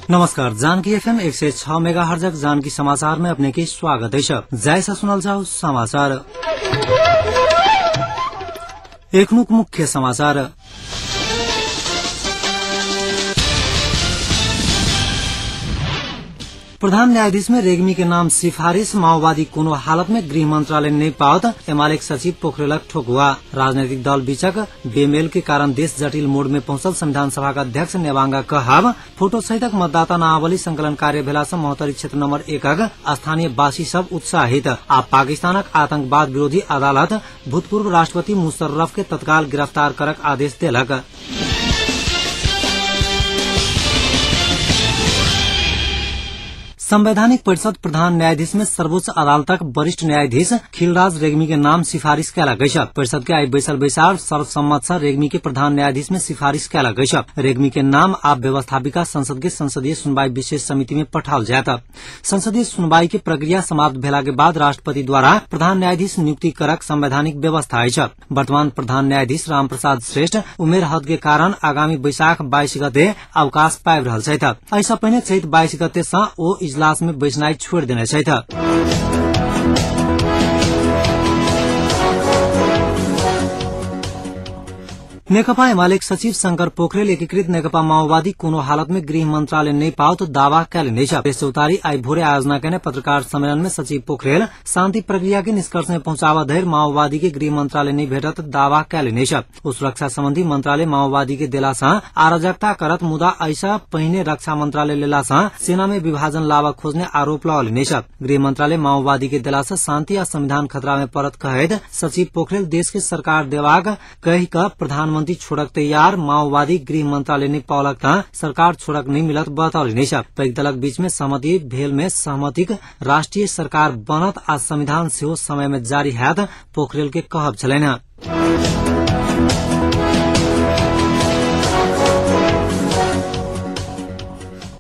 नमस्कार, Janaki FM 106 megahertz Janaki समाचार में अपने के स्वागत है। जैसा सुनल जाओ समाचार एक मुख्य समाचार। प्रधान न्यायाधीश में रेग्मी के नाम सिफारिश माओवादी कोनो हालत में गृह मंत्रालय नहीं पावत एमालेक सचिव पोखरेलक ठोकुआ। राजनीतिक दल बीचक बेमेल के कारण देश जटिल मोड में पहुंचल। संविधान सभा का अध्यक्ष नेवांगा कहब फोटो सहितक मतदाता नावली संकलन कार्य भेला से महोत्तरी क्षेत्र नंबर 1 स्थानीय वासी सब उत्साहित। आ पाकिस्तानक आतंकवाद विरोधी अदालत भूतपूर्व राष्ट्रपति मुशर्रफ के तत्काल गिरफ्तार करक आदेश देलक। संवैधानिक परिषद प्रधान न्यायाधीश में सर्वोच्च अदालतक वरिष्ठ न्यायाधीश खिलराज रेग्मी के नाम सिफारिश कैला गई। परिषद के आई बैसल बैसार सर्वसम्मत से रेग्मी के प्रधान न्यायाधीश में सिफारिश कैला गई। रेग्मी के नाम आप व्यवस्थापिका संसद के संसदीय सुनवाई विशेष समिति में पठाल जाता। संसदीय सुनवाई की प्रक्रिया समाप्त भेला के बाद राष्ट्रपति द्वारा प्रधान न्यायाधीश नियुक्ति करक संवैधानिक व्यवस्था है। वर्तमान प्रधान न्यायाधीश राम प्रसाद श्रेष्ठ उमेर हद के कारण आगामी बैशाख 22 गते अवकाश पाइब रहल छथि। ऐसा पहिने चैत 22 गते से ओ इजलास में बैठनाइ छोड़ देने छथि। नेकपा एमालेक सचिव शंकर पोखरेल एकीकृत नेकपा माओवादी कोनो हालत में गृह मंत्रालय नहीं पाओ तो दावा कैले देश उतारी आई भोरे आयोजना करने पत्रकार सम्मेलन में सचिव पोखरेल शांति प्रक्रिया के निष्कर्ष में पहुंचावा धैर माओवादी के गृह मंत्रालय नहीं भेटत दावा कैले सुरक्षा संबंधी मंत्रालय माओवादी के देला सा अराजकता करत मुदा ऐसा पहिने रक्षा मंत्रालय लेला सा सेना में विभाजन लावा खोजने आरोप लगाउने गृह मंत्रालय माओवादी के देला सा शांति आ संविधान खतरा में परत कहैत सचिव पोखरेल देश के सरकार देवाग कही का प्रधानमंत्री छोड़क तैयार माओवादी गृह मंत्रालय नहीं पावलक था सरकार छोड़क नहीं मिलत बतौली पैघ दलक बीच में सहमति भेल में सहमतिक राष्ट्रीय सरकार बनत आ संविधान सेहो समय में जारी हैत पोखरेल के कहब छलैन।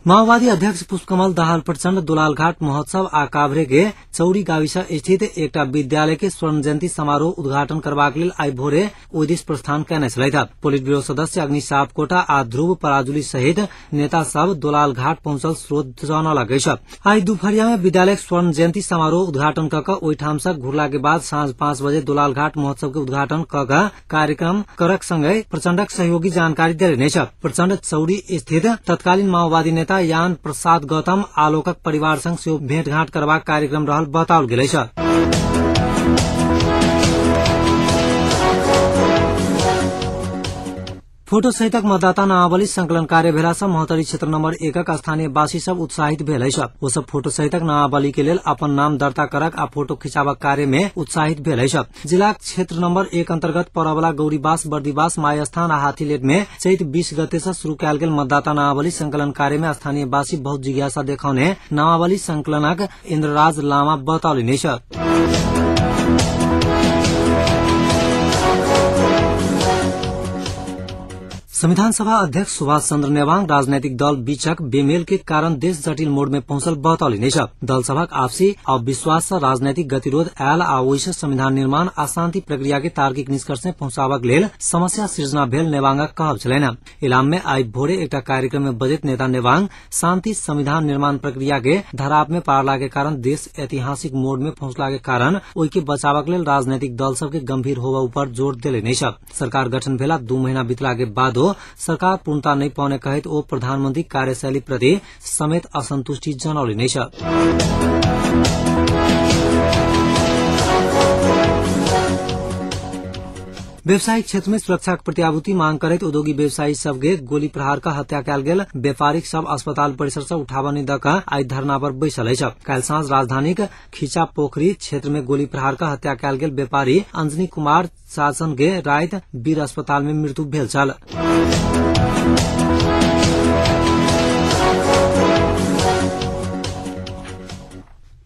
माओवादी अध्यक्ष पुष्पकमल दाहाल प्रचण्ड दुलालघाट महोत्सव आ काभ्रे के चौरी गाविस स्थित एकटा विद्यालय के स्वर्ण जयंती समारोह उद्घाटन करबाक लेल आई भोरे ओहि दिस प्रस्थान कयने छलथि। पोलिट ब्यूरो सदस्य अग्नि सापकोटा आ ध्रुव पराजुली सहित नेता सब दुलालघाट पहुंचल स्रोत जानल अछि। आई दुपहरिया में विद्यालय स्वर्ण जयंती समारोह उद्घाटन कऽ ओहिठाम से घुरला के बाद साँझ 5 बजे दुलालघाट महोत्सव के उद्घाटन कऽ कार्यक्रम करक संगे प्रचण्डक सहयोगी जानकारी देलनि। प्रचण्ड चौरी स्थित तत्कालीन माओवादी नेता यान प्रसाद गौतम आलोकक परिवार संग सेहो भेंटघाट करबाक कार्यक्रम रहल बताओल गेल अछि। फोटो सहितक मतदाता नावली संकलन कार्य भेला से महोत्तरी क्षेत्र नंबर 1 स्थानीय वासी सब उत्साहित भेल अछि। ओ सब फोटो सहितक नावली के लेल अपन नाम दर्ता करक आ फोटो खिंचाबक कार्य में उत्साहित भेल अछि। जिला क्षेत्र नंबर 1 अंतर्गत परवला गौरीबास बर्दीबास मायस्थान आ हाथीलेट में चैत 20 गते से शुरू कयल गेल मतदाता नावली संकलन कार्य में स्थानीय वासी बहुत जिज्ञासा देखाउने नावली संकलनक इंद्रराज लामा बतौलनि। संविधान सभा अध्यक्ष सुभाष चंद्र नेवांग राजनैतिक दल बीचक बेमेल के कारण देश जटिल मोड में पहुंचल बतौलनि। दल सभक आपसी अविश्वास से राजनैतिक गतिरोध आयल आ ओहिसे संविधान निर्माण आ शांति प्रक्रिया के तार्किक निष्कर्ष में पहुंचाबक लेल समस्या सृजना भेल नेवांगक कहब छलैन। इलाम में आई भोरे एकटा कार्यक्रम में बजैत नेता नेवांग शांति संविधान निर्माण प्रक्रिया के धराप में पारला के कारण देश ऐतिहासिक मोड में पहुंचला के कारण ओहि के बचावक लेल राजनैतिक दल सबके गंभीर होबा ऊपर जोर देलनि। सरकार गठन भेला 2 महीना बीतला के बाद सरकार पूर्णता नहीं पाउने कहित ओ प्रधानमंत्री कार्यशैली प्रति समेत असंतुष्टि जनौलनि। व्यवसायिक क्षेत्र में सुरक्षा प्रत्याभूति मांग करैत उद्योगी व्यवसायी सबके गोली प्रहार का हत्या कयल गेल व्यापारिक सब अस्पताल परिसर से उठावनी द का आई धरना पर बैसल अछि। काल्हि साँझ राजधानीक खीचा पोखरी क्षेत्र में गोली प्रहार का हत्या कयल गेल व्यापारी अंजनी कुमार शासन के रात वीर अस्पताल में मृत्यु भेल छल।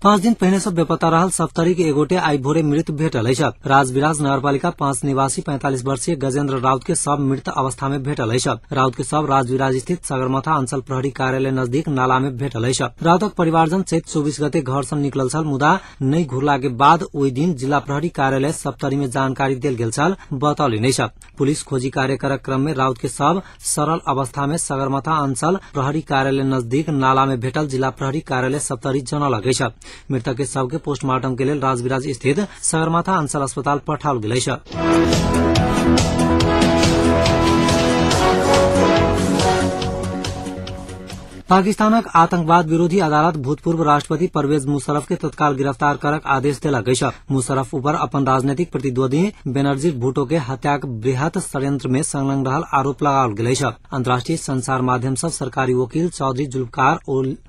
5 दिन पहिने से बेपत्ता रहल सप्तरी के एगोटे आई भोरे मृत भेटल अछि। राजविराज नगरपालिका 5 निवासी 45 वर्षीय गजेन्द्र राउत के शव मृत अवस्था में भेटल अछि। राउत के शव राजविराज स्थित सगरमाथा अंचल प्रहरी कार्यालय नजदीक नाला में भेटल अछि। राउतक परिवारजन चैत 24 गते घर से निकलल छल, मुदा नहीं घुरला के बाद ओहि दिन जिला प्रहरी कार्यालय सप्तरी में जानकारी देल गेल छल, बतौलनि अछि। पुलिस खोजी कार्य करक क्रम में राउत के शव सरल अवस्था में सगरमाथा अंचल प्रहरी कार्यालय नजदीक नाला में भेटल जिला प्रहरी कार्यालय सप्तरी जनौलक अछि। मृतक के शव के पोस्टमार्टम के लेल राजविराज स्थित सगरमाथा अंचल अस्पताल पठाओल गेल अछि। पाकिस्तानक आतंकवाद विरोधी अदालत भूतपूर्व राष्ट्रपति परवेज मुशर्रफ के तत्काल गिरफ्तार करक आदेश देलक अछि। मुशर्रफ ऊपर अपन राजनीतिक प्रतिद्वंदी बेनजीर भुट्टो के हत्याक बृहत षड्यंत्र में संलग्न रहल आरोप लगाओल गेल अछि। अंतर्राष्ट्रीय संचार माध्यम सब सरकारी वकील चौधरी जुल्फकार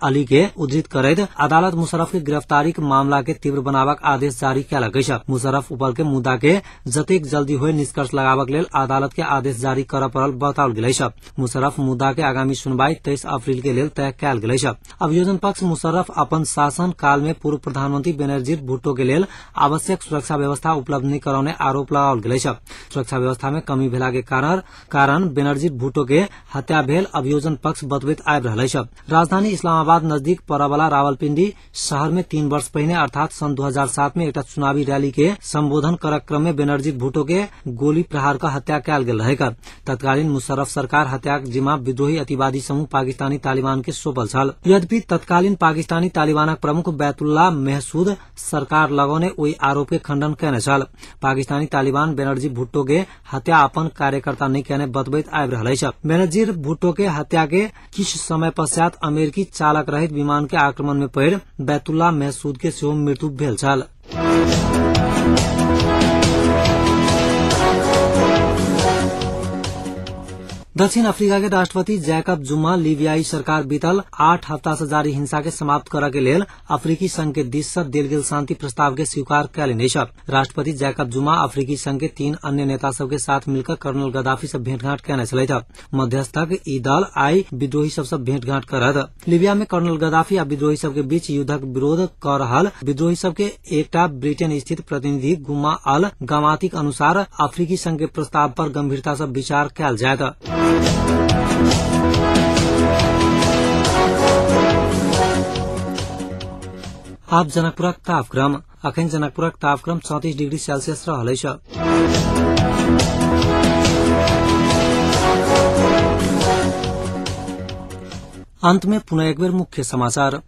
अली के उद्धृत करैत अदालत मुशर्रफ के गिरफ्तारी मामला के तीव्र बनावक आदेश जारी कयलक अछि। मुशर्रफ ऊपर के मुद्दा के जतेक जल्दी होय निष्कर्ष लगावक लेल अदालत के आदेश जारी करऽ पड़ल, बताओल गेल अछि। मुशर्रफ मुद्दा के आगामी सुनवाई 23 अप्रैल के लेल तय कयल गेल अछि। अभियोजन पक्ष मुशर्रफ अपन शासन काल में पूर्व प्रधानमंत्री बेनजीर भुट्टो के लेल आवश्यक सुरक्षा व्यवस्था उपलब्ध नहीं करौने आरोप लगाओल गेल अछि। सुरक्षा व्यवस्था में कमी भेला के कारण बेनजीर भुट्टो के हत्या भेल अभियोजन पक्ष बतबैत आबि रहल अछि। राजधानी इस्लामाबाद नजदीक परबला रावलपिंडी शहर में 3 वर्ष पहिने अर्थात सन 2007 में एकटा चुनावी रैली के संबोधन करक क्रम में बेनजीर भुट्टो के गोली प्रहार का हत्या कयल गेल रहेगा। तत्कालीन मुशर्रफ सरकार हत्याक जिम्मा विद्रोही अतिवादी समूह पाकिस्तानी तालिबान के सौंपल छल। यद्यपि तत्कालीन पाकिस्तानी तालिबानक प्रमुख बैतुल्लाह महसूद सरकार लगौने ओहि आरोप के खंडन कयने छल। पाकिस्तानी तालिबान बेनजीर भुट्टो के हत्या अपन कार्यकर्ता नहीं कहने बतबैत आबि रहल अछि। बेनजीर भुट्टो के हत्या के किछ समय पश्चात अमेरिकी चालक रहित विमान के आक्रमण में पड़ि बैतुल्लाह महसूद के सेहो मृत्यु भेल छल। दक्षिण अफ्रीका के राष्ट्रपति जैकब जुमा लीबियाई सरकार बीतल 8 हफ्ता से जारी हिंसा के समाप्त करऽ के लेल अफ्रीकी संघ के दिस से देल गेल शांति प्रस्ताव के स्वीकार कयलनि अछि। राष्ट्रपति जैकब जुमा अफ्रीकी संघ के 3 अन्य नेता सब के साथ मिलकर कर्नल गद्दाफी से भेंटघाट कयने छलथि। मध्यस्थक ई दल आई विद्रोही सब से भेंटघाट करत। लीबिया में कर्नल गद्दाफी आ विद्रोही सब के बीच युद्धक विरोध कर रहल विद्रोही सब के एकटा ब्रिटेन स्थित प्रतिनिधि गुमा अल गमातीक अनुसार अफ्रीकी संघ के प्रस्ताव पर गंभीरता से विचार कयल जायत। आप जनकपुरक तापक्रम अखन जनकपुरक तापक्रम 34 डिग्री सेल्सियस रहल अछि। अंत में पुनः एक बेर मुख्य समाचार।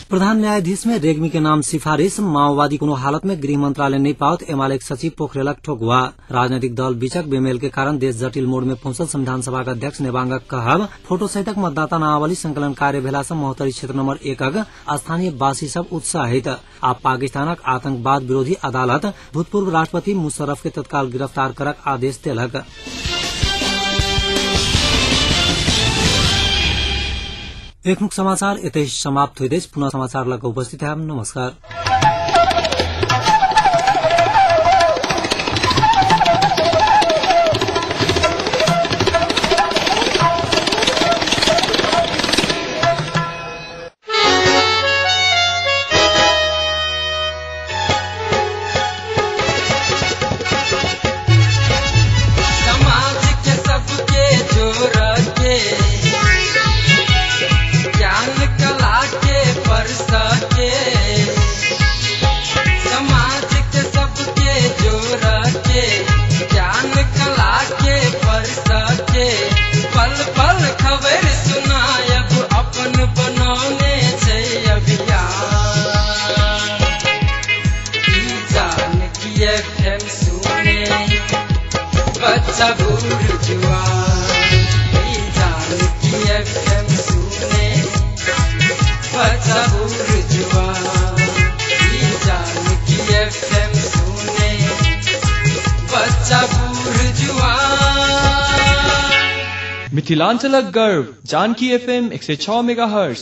प्रधान न्यायाधीश में रेग्मी के नाम सिफारिश, माओवादी कोनो हालत में गृह मंत्रालय नहीं पाओत एमालेक सचिव पोखरेलक ठोकुआ। राजनीतिक दल बीचक बेमेल के कारण देश जटिल मोड़ में पहुंचल संविधान सभा के अध्यक्ष नेबांगक कहब, फोटो सहितक मतदाता नामावली संकलन कार्य भेला से महोत्तरी क्षेत्र नंबर 1 स्थानीय वासी सब उत्साहित। आ पाकिस्तानक आतंकवाद विरोधी अदालत भूतपूर्व राष्ट्रपति मुशर्रफ के तत्काल गिरफ्तार करक आदेश देलक। एक मुख्य समाचार एतै समाप्त हुँदै पुनः समाचार लग उपस्थित है। नमस्कार। मिथिलांचलक गर्व जानकी FM 106 मेगाहर्ट्ज